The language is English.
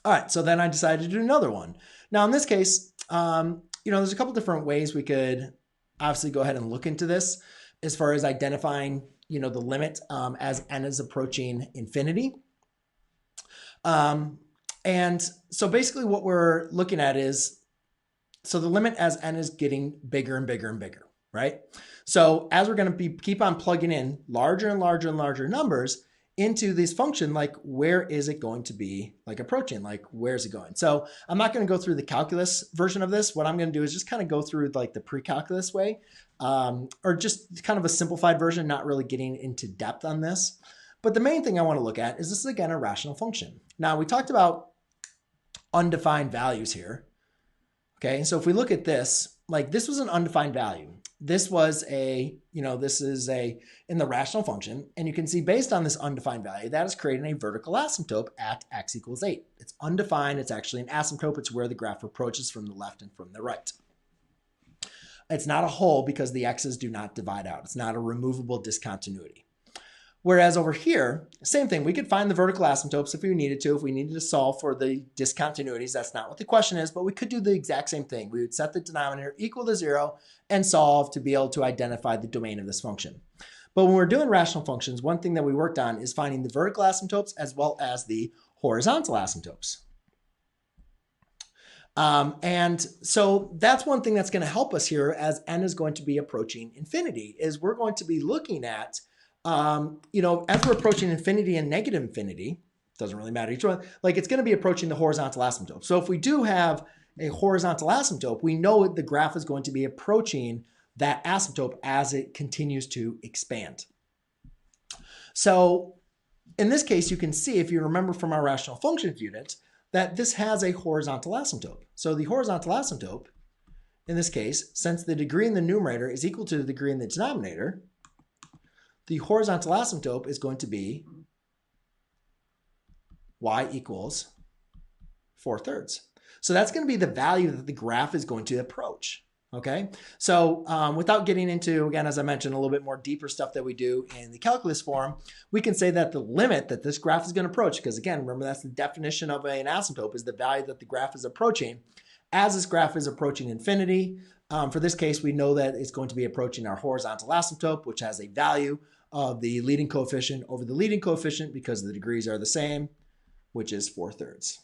All right, so then I decided to do another one. Now in this case, there's a couple different ways we could obviously go ahead and look into this as far as identifying, the limit as n is approaching infinity. And so basically what we're looking at is, so the limit as n is getting bigger and bigger and bigger, right? So as we're going to keep on plugging in larger and larger and larger numbers into this function, like where is it going to be like approaching, like where's it going? So I'm not going to go through the calculus version of this. What I'm going to do is just kind of go through like the pre-calculus way, or just kind of a simplified version, not really getting into depth on this. But the main thing I want to look at is this is again a rational function. Now we talked about undefined values here. Okay, so if we look at this, like this was an undefined value. This was this is in the rational function. And you can see based on this undefined value, that is creating a vertical asymptote at x equals 8. It's undefined. It's actually an asymptote. It's where the graph approaches from the left and from the right. It's not a hole because the x's do not divide out. It's not a removable discontinuity. Whereas over here, same thing, we could find the vertical asymptotes if we needed to, if we needed to solve for the discontinuities. That's not what the question is, but we could do the exact same thing. We would set the denominator equal to 0 and solve to be able to identify the domain of this function. But when we're doing rational functions, one thing that we worked on is finding the vertical asymptotes as well as the horizontal asymptotes. And so that's one thing that's going to help us here as n is going to be approaching infinity, is we're going to be looking at as we're approaching infinity and negative infinity, doesn't really matter each one, like it's going to be approaching the horizontal asymptote. So if we do have a horizontal asymptote, we know the graph is going to be approaching that asymptote as it continues to expand. So in this case, you can see, if you remember from our rational functions unit, that this has a horizontal asymptote. So the horizontal asymptote, in this case, since the degree in the numerator is equal to the degree in the denominator, the horizontal asymptote is going to be y equals 4/3. So that's going to be the value that the graph is going to approach. Okay, so without getting into, again, as I mentioned, a little bit more deeper stuff that we do in the calculus form, we can say that the limit that this graph is going to approach, because again, remember that's the definition of an asymptote, is the value that the graph is approaching. As this graph is approaching infinity, for this case, we know that it's going to be approaching our horizontal asymptote, which has a value of the leading coefficient over the leading coefficient because the degrees are the same, which is 4/3.